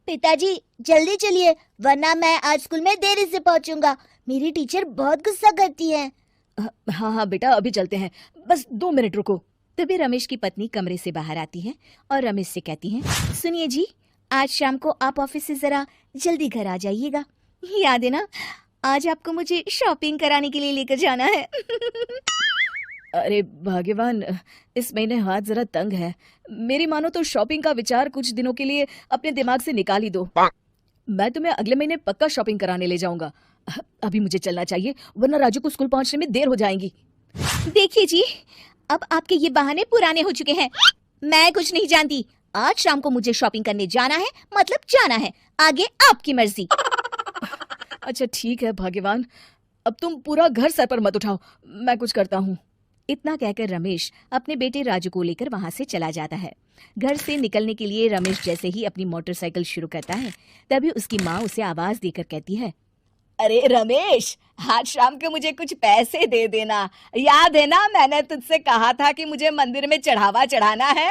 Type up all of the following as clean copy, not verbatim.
पिताजी जल्दी चलिए, वरना मैं आज स्कूल में देरी से पहुंचूंगा। मेरी टीचर बहुत गुस्सा करती है। हाँ हाँ बेटा, अभी चलते हैं, बस 2 मिनट रुको। तभी रमेश की पत्नी कमरे से बाहर आती है और रमेश से कहती है, सुनिए जी, आज शाम को आप ऑफिस से जरा जल्दी घर आ जाइएगा। याद है ना, आज आपको मुझे शॉपिंग कराने के लिए लेकर जाना है। अरे भाग्यवान, इस महीने हाथ जरा तंग है। मेरी मानो तो शॉपिंग का विचार कुछ दिनों के लिए अपने दिमाग से निकाल ही दो। मैं तुम्हें अगले महीने पक्का शॉपिंग कराने ले जाऊंगा। अभी मुझे चलना चाहिए, वरना राजू को स्कूल पहुंचने में देर हो जाएगी। देखिए जी, अब आपके ये बहाने पुराने हो चुके हैं। मैं कुछ नहीं जानती। आज शाम को मुझे शॉपिंग करने जाना है, मतलब जाना है। आगे आपकी मर्जी। अच्छा ठीक है भाग्यवान, अब तुम पूरा घर सर पर मत उठाओ, मैं कुछ करता हूँ। इतना कहकर रमेश अपने बेटे राजू को लेकर वहां से चला जाता है। घर से निकलने के लिए रमेश जैसे ही अपनी मोटरसाइकिल शुरू करता है, तभी उसकी माँ उसे आवाज देकर कहती है, अरे रमेश, आज शाम को मुझे कुछ पैसे दे देना। याद है ना, मैंने तुझसे कहा था कि मुझे मंदिर में चढ़ावा चढ़ाना है।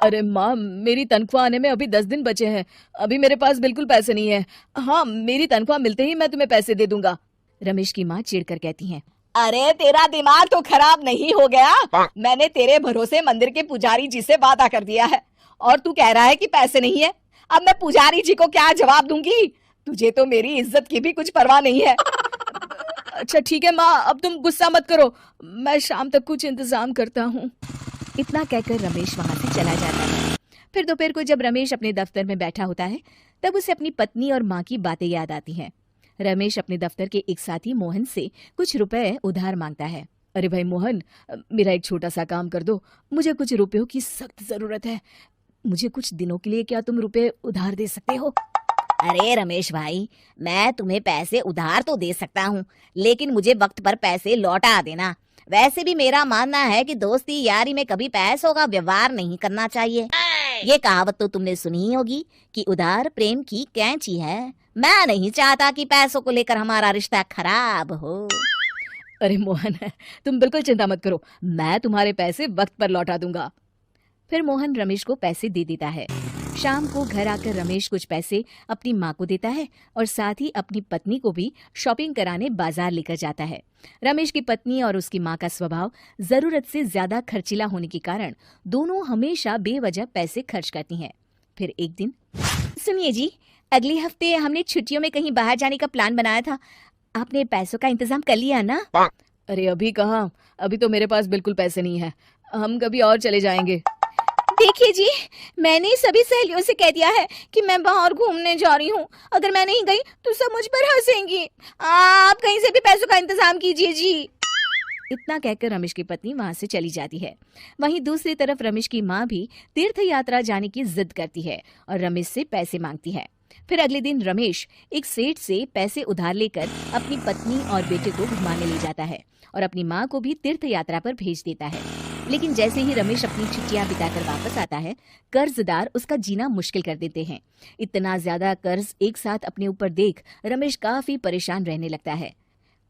अरे माँ, मेरी तनख्वाह आने में अभी 10 दिन बचे हैं, अभी मेरे पास बिल्कुल पैसे नहीं है। हाँ, मेरी तनख्वाह मिलते ही मैं तुम्हें पैसे दे दूंगा। रमेश की माँ चिढ़कर कहती है, अरे तेरा दिमाग तो खराब नहीं हो गया? मैंने तेरे भरोसे मंदिर के पुजारी जी से वादा कर दिया है और तू कह रहा है कि पैसे नहीं है। अब मैं पुजारी जी को क्या जवाब दूंगी? तुझे तो मेरी इज्जत की भी कुछ परवाह नहीं है। अच्छा ठीक है माँ, अब तुम गुस्सा मत करो, मैं शाम तक कुछ इंतजाम करता हूँ। इतना कहकर रमेश वहां से चला जाता है। फिर दोपहर को जब रमेश अपने दफ्तर में बैठा होता है, तब उसे अपनी पत्नी और माँ की बातें याद आती हैं। रमेश अपने दफ्तर के एक साथी मोहन से कुछ रुपए उधार मांगता है। अरे भाई मोहन, मेरा एक छोटा सा काम कर दो, मुझे कुछ रुपयों की सख्त जरूरत है। मुझे कुछ दिनों के लिए क्या तुम रुपए उधार दे सकते हो? अरे रमेश भाई, मैं तुम्हें पैसे उधार तो दे सकता हूँ, लेकिन मुझे वक्त पर पैसे लौटा देना। वैसे भी मेरा मानना है कि दोस्ती यारी में कभी पैसों का व्यवहार नहीं करना चाहिए। ये कहावत तो तुमने सुनी ही होगी कि उधार प्रेम की कैंची है। मैं नहीं चाहता कि पैसों को लेकर हमारा रिश्ता खराब हो। अरे मोहन, तुम बिल्कुल चिंता मत करो, मैं तुम्हारे पैसे वक्त पर लौटा दूंगा। फिर मोहन रमेश को पैसे दे देता है। शाम को घर आकर रमेश कुछ पैसे अपनी माँ को देता है और साथ ही अपनी पत्नी को भी शॉपिंग कराने बाजार लेकर जाता है। रमेश की पत्नी और उसकी माँ का स्वभाव जरूरत से ज्यादा खर्चीला होने के कारण दोनों हमेशा बेवजह पैसे खर्च करती हैं। फिर एक दिन, सुनिए जी, अगले हफ्ते हमने छुट्टियों में कहीं बाहर जाने का प्लान बनाया था। आपने पैसों का इंतजाम कर लिया ना? अरे अभी कहाँ, अभी तो मेरे पास बिल्कुल पैसे नहीं है, हम कभी और चले जाएंगे। देखिए जी, मैंने सभी सहेलियों से कह दिया है कि मैं बाहर घूमने जा रही हूँ। अगर मैं नहीं गई तो सब मुझ पर हंसेंगी। आप कहीं से भी पैसों का इंतजाम कीजिए जी। इतना कहकर रमेश की पत्नी वहां से चली जाती है। वहीं दूसरी तरफ रमेश की माँ भी तीर्थ यात्रा जाने की जिद करती है और रमेश से पैसे मांगती है। फिर अगले दिन रमेश एक सेठ से पैसे उधार लेकर अपनी पत्नी और बेटे को घुमाने ले जाता है और अपनी माँ को भी तीर्थ यात्रा पर भेज देता है। लेकिन जैसे ही रमेश अपनी छुट्टियां बिताकर वापस आता है, कर्जदार उसका जीना मुश्किल कर देते हैं। इतना ज्यादा कर्ज एक साथ अपने ऊपर देख रमेश काफी परेशान रहने लगता है।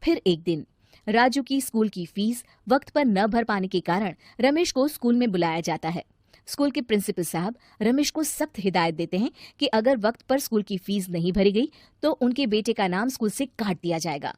फिर एक दिन राजू की स्कूल की फीस वक्त पर न भर पाने के कारण रमेश को स्कूल में बुलाया जाता है। स्कूल के प्रिंसिपल साहब रमेश को सख्त हिदायत देते हैं कि अगर वक्त पर स्कूल की फीस नहीं भरी गई तो उनके बेटे का नाम स्कूल से काट दिया जाएगा।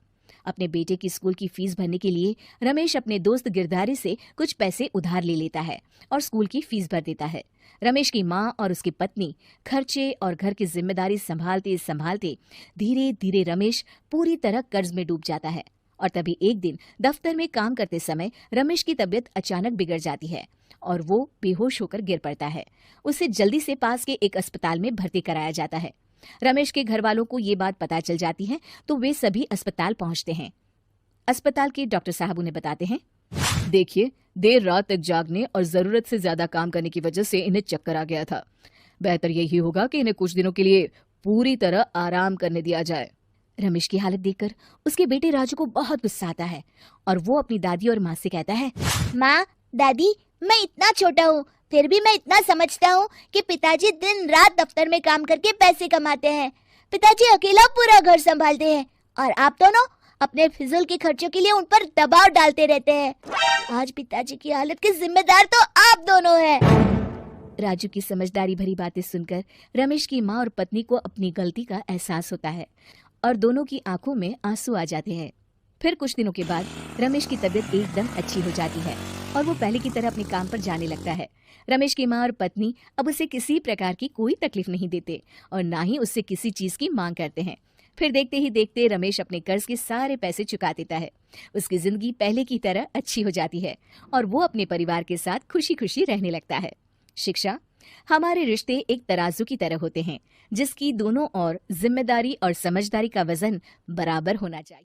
अपने बेटे की स्कूल की फीस भरने के लिए रमेश अपने दोस्त गिरधारी से कुछ पैसे उधार ले लेता है और स्कूल की फीस भर देता है। रमेश की माँ और उसकी पत्नी खर्चे और घर की जिम्मेदारी संभालते संभालते धीरे धीरे रमेश पूरी तरह कर्ज में डूब जाता है। और तभी एक दिन दफ्तर में काम करते समय रमेश की तबीयत अचानक बिगड़ जाती है और वो बेहोश होकर गिर पड़ता है। उसे जल्दी से पास के एक अस्पताल में भर्ती कराया जाता है। रमेश के घर वालों को ये बात पता चल जाती है तो वे सभी अस्पताल पहुंचते हैं। अस्पताल के डॉक्टर साहब उन्हें बताते हैं, देखिए, देर रात तक जागने और जरूरत से ज्यादा काम करने की वजह से इन्हें चक्कर आ गया था। बेहतर यही होगा कि इन्हें कुछ दिनों के लिए पूरी तरह आराम करने दिया जाए। रमेश की हालत देखकर उसके बेटे राजू को बहुत गुस्सा आता है और वो अपनी दादी और माँ से कहता है, माँ, दादी, मैं इतना छोटा हूँ, फिर भी मैं इतना समझता हूँ कि पिताजी दिन रात दफ्तर में काम करके पैसे कमाते हैं। पिताजी अकेला पूरा घर संभालते हैं और आप दोनों अपने फिजूल के खर्चों के लिए उन पर दबाव डालते रहते हैं। आज पिताजी की हालत के जिम्मेदार तो आप दोनों हैं। राजू की समझदारी भरी बातें सुनकर रमेश की माँ और पत्नी को अपनी गलती का एहसास होता है और दोनों की आंखों में आंसू आ जाते हैं। फिर कुछ दिनों के बाद रमेश की तबीयत एकदम अच्छी हो जाती है और वो पहले की तरह अपने काम पर जाने लगता है। रमेश की माँ और पत्नी अब उसे किसी प्रकार की कोई तकलीफ नहीं देते और ना ही उससे किसी चीज की मांग करते हैं। फिर देखते ही देखते रमेश अपने कर्ज के सारे पैसे चुका देता है। उसकी जिंदगी पहले की तरह अच्छी हो जाती है और वो अपने परिवार के साथ खुशी खुशी रहने लगता है। शिक्षा, हमारे रिश्ते एक तराजू की तरह होते हैं जिसकी दोनों ओर जिम्मेदारी और समझदारी का वजन बराबर होना चाहिए।